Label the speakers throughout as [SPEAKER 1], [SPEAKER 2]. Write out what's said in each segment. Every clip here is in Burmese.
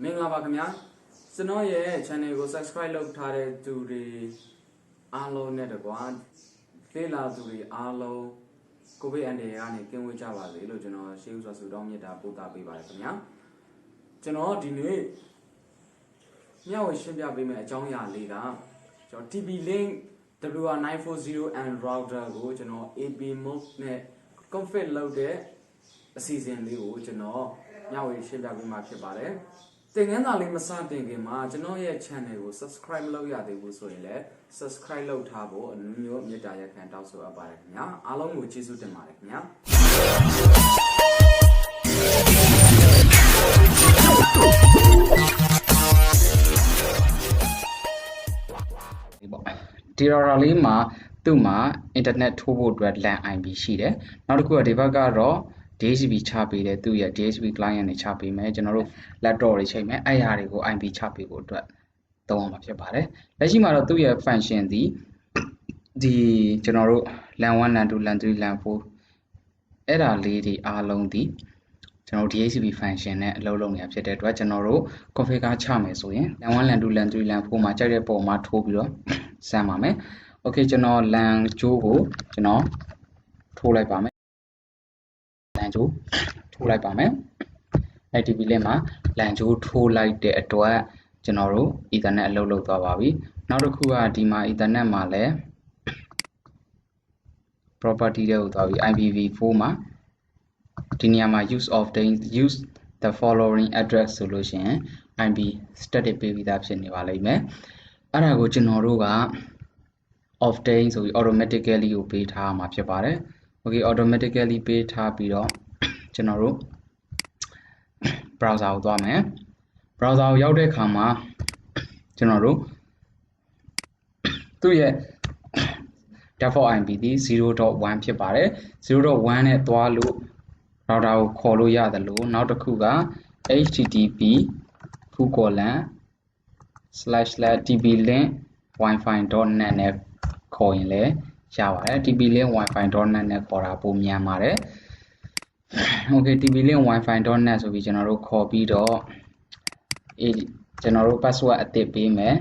[SPEAKER 1] မင်္ဂလာပါခင်ဗျာကျွန်တော်ရဲ့ channel ကို subscribe လုပ်ထားတဲ့သူတွေအားလုံးနဲ့တကွာလေ့လာသူတွေအားလုံးကိုဗစ်အန္တရာယ်ကနေကင်းဝေးကြပါစေလို့ကျွန်တော်ရှေးဥစွာဆုတောင်းမေတ္တာပို့သပေးပါတယ်ခင်ဗျာကျွန်တော်ဒီနေ့မျှဝေရှင်းပြပေးမယ့်အကြောင်းအရာလေးကကျွန်တော် TP-Link WR940N router ကိုကျွန်တော် AP mode နဲ့ config လုပ်တဲ့အစီအစဉ်လေးကိုကျွန်တော်မျှဝေရှင်းပြပေးမှာဖြစ်ပါတယ်သင်ခန်းစာလေးမစတင်ခင်မှာကျွန်တော်ရဲ့ channel ကို subscribe မလုပ်ရသေးဘူးဆိုရင်လည်း subscribe လုပ်ထားဖို့အနည်းမျိုးမေတ္တာရပ်ခံတောင်းဆိုအပ်ပါတယ်ခင်ဗျာအားလုံးကိုကျေးဇူးတင်ပါတယ်ခင်ဗျာဒီrouterလေးမှာသူ့မှာ internet ထိုးဖို့အတွက် LAN IP ရှိတယ်နောက်တစ်ခုကဒီဘက်ကတော့ DHCP ချပေးတယ်သူ့ရဲ့ DHCP client တွေချပေးမယ်ကျွန်တော်တို့ laptop တွေချိန်မယ်အဲ့ဟာတွေကို IP ချပေးဖို့အတွက်သုံးအောင်မှာဖြစ်ပါတယ်လက်ရှိမှာတော့သူ့ရဲ့ function ဒီကျွန်တော်တို့ LAN 1 LAN 2 LAN 3 LAN 4အဲ့ဒါလေးတွေအားလုံးဒီကျွန်တော်တို့ DHCP function နဲ့အလုပ်လုပ်နေတာဖြစ်တဲ့အတွက်ကျွန်တော်တို့ configure ချမယ်ဆိုရင် LAN 1 LAN 2 LAN 3 LAN 4မှာကြိုက်တဲ့ပုံမှာထိုးပြီးတော့စမ်းပါမယ် okay ကျွန်တော် LAN ကြိုးကိုကျွန်တော်ထိုးလိုက်ပါမယ်LAN ကြိုးထိုးလိုက်ပါမယ် TP-Link မှာ LAN ကြိုးထိုးလိုက်တဲ့အတွက်ကျွန်တော်တို့ Ethernet အလုပ်လုပ်သွားပါပြီနောက်တစ်ခုကဒီမှာ Ethernet မှာလည်း property တွေကိုသွားပြီး IPv4 မှာဒီနေရာမှာ use the following address ဆိုလို့ရှိရင် IP static ပေးပြီးသားဖြစ်နေပါလိမ့်မယ်အဲ့ဒါကိုကျွန်တော်တို့က obtain ဆိုပြီး automatically ကိုပေးထားမှာဖြစ်ပါတယ် okay automatically ပေးထားပြီးတော့ကျွန်တော်တို့ browser ကိုသွားမယ် browser ကိုရောက်တဲ့အခါမှာကျွန်တော်တို့သူ့ရဲ့ default IP ဒီ 0.1 ဖြစ်ပါတယ် 0.1 နဲ့သွားလို့ router ကိုခေါ်လို့ရတယ်လို့နောက်တစ်ခုက http://tplink wifi.net နဲ့ခေါ်ရင်လည်းရပါတယ် TP-Link wifi.net နဲ့ခေါ်တာပိုမြန်ပါတယ် okay TP-Link wifi.net ဆိုပြီးကျွန်တော်တို့ခေါ်ပြီးတော့ကျွန်တော်တို့ password အသစ်ပေးမယ်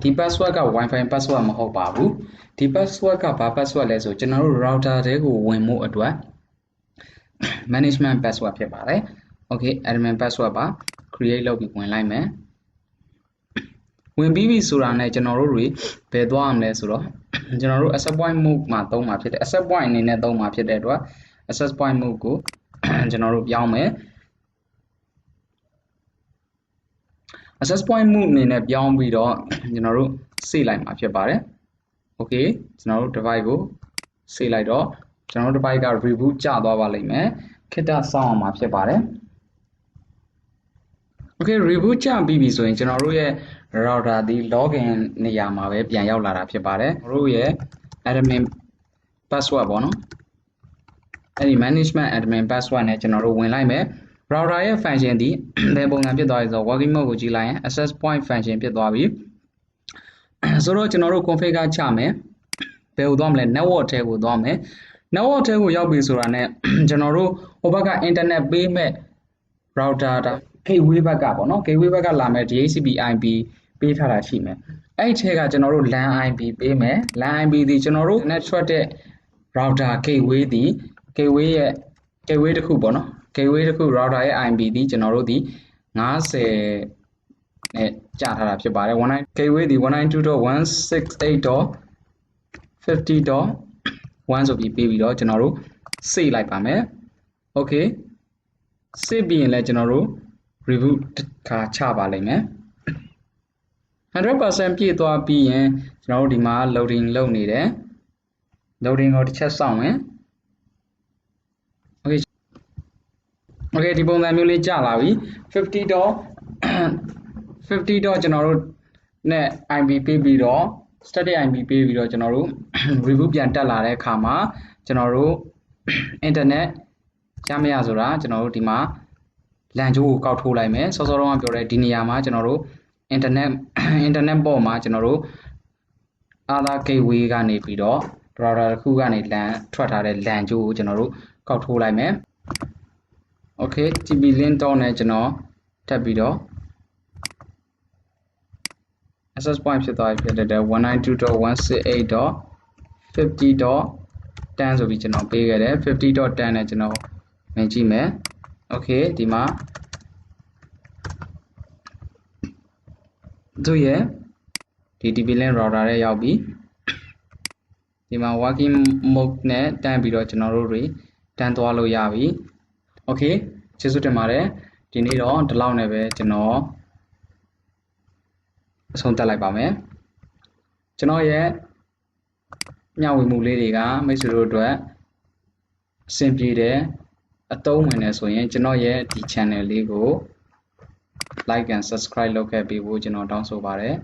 [SPEAKER 1] ဒီ password က wifi password မဟုတ်ပါဘူးဒီ password ကဘာ password လဲဆိုကျွန်တော်တို့ router တဲကိုဝင်မှုအတွက် management password ဖြစ်ပါတယ် okay admin password ပါ create လုပ်ပြီးဝင်လိုက်မယ်ဝင်ပြီးပြီဆိုတာနဲ့ကျွန်တော်တို့တွေဘယ်သွားအောင်လဲဆိုတော့ကျွန်တော်တို့ access point move မှာသုံးမှာဖြစ်တယ် access point အနေနဲ့သုံးမှာဖြစ်တဲ့အတွက် access point move ကိုကျွန်တော်တို့ပြောင်းမယ် access point move အနေနဲ့ပြောင်းပြီးတော့ကျွန်တော်တို့စေ့လိုက်မှာဖြစ်ပါတယ် okay ကျွန်တော်တို့ device ကိုစေ့လိုက်တော့ကျွန်တော်တို့ device က reboot ကျသွားပါလိမ့်မယ်ခေတ္တစောင့်အောင်မှာဖြစ်ပါတယ် okay reboot ကျပြီးပြီဆိုရင်ကျွန်တော်တို့ရဲ့ router ဒီ login နေရာမှာပဲပြန်ရောက်လာတာဖြစ်ပါတယ်ကျွန်တော်တို့ရဲ့ admin password ပေါ့နော်အဲ့ဒီ management admin password နဲ့ကျွန်တော်တို့ဝင်လိုက်မယ် router ရဲ့ function ဒီဘယ်ပုံစံဖြစ်သွားပြီဆိုတော့ working mode ကိုကြည့်လိုက်ရင် access point function ဖြစ်သွားပြီဆိုတော့ကျွန်တော်တို့ configure ချမယ်ဘယ်ကိုသွားမလဲ network ထဲကိုသွားမယ် network ထဲကိုရောက်ပြီဆိုတာနဲ့ကျွန်တော်တို့ဟိုဘက်က internet ပေးမဲ့ router ဒါ gateway ဘက်ကပေါ့နော် gateway ဘက်ကလာမဲ့ DHCP IP ပေးထားတာရှိမယ်အဲ့ဒီထဲကကျွန်တော်တို့ LAN IP ပေးမယ် LAN IP ဒီကျွန်တော်တို့ net ထွက်တဲ့ router gateway ဒီ gateway ရဲ့ gateway တစ်ခုပေါ့နော် gateway တစ်ခု router ရဲ့ IP ဒီကျွန်တော်တို့ဒီ50နဲ့ကြာထားတာဖြစ်ပါတယ် gateway ဒီ 192.168.50.1 ဆိုပြီးပေးပြီးတော့ကျွန်တော်တို့စေ့လိုက်ပါမယ် okay စေ့ပြီးရင်လည်းကျွန်တော်တို့ reboot ခါချပါလိမ့်မယ် 100% ပြည့်သွားပြီးရင်ကျွန်တော်တို့ဒီမှာ loading လုပ်နေတယ် loading ကိုတစ်ချက်စောင့်မယ် okay ဒီပုံစံမျိုးလေးကြာလာပြီ 50 ကျွန်တော်တို့နဲ့ IP ပေးပြီးတော့ static IP ပေးပြီးတော့ကျွန်တော်တို့ reboot ပြန်တက်လာတဲ့အခါမှာကျွန်တော်တို့ internet ရမရဆိုတာကျွန်တော်တို့ဒီမှာ LAN ကြိုးကိုကောက်ထိုးလိုက်မယ်စောစောတုန်းကပြောတဲ့ဒီနေရာမှာကျွန်တော်တို့ internet ပေါ်မှာကျွန်တော်တို့ other gateway ကနေပြီးတော့ router တစ်ခုကနေ LAN ထွက်ထားတဲ့ LAN ကြိုးကိုကျွန်တော်တို့ကောက်ထိုးလိုက်မယ် Okay TP-Linn တော့နဲ့ကျွန်တော်ထပ်ပြီးတော့ access point ဖြစ်သွားပြီဖြစ်တဲ့ 192.168.50.10 ဆိုပြီးကျွန်တော်ပေးခဲ့တယ် 50.10 နဲ့ကျွန်တော်ဝင်ကြည့်မယ် Okay ဒီမှာသူရဲ့ဒီ TP-Linn router ရဲ့ရောက်ပြီဒီမှာ working mode နဲ့တန်းပြီးတော့ကျွန်တော်တို့တွေတန်းသွားလို့ရပြီ Okay ကျေးဇူးတင်ပါတယ်ဒီနေ့တော့ဒီလောက်နဲ့ပဲကျွန်တော်အဆုံးသတ်လိုက်ပါမယ်ကျွန်တော်ရဲ့မျှဝေမှုလေးတွေကမိတ်ဆွေတို့အတွက်အဆင်ပြေတယ်အသုံးဝင်တယ်ဆိုရင်ကျွန်တော်ရဲ့ဒီ channel လေးကို like and subscribe လုပ်ခဲ့ပေးဖို့ကျွန်တော်တောင်းဆိုပါတယ်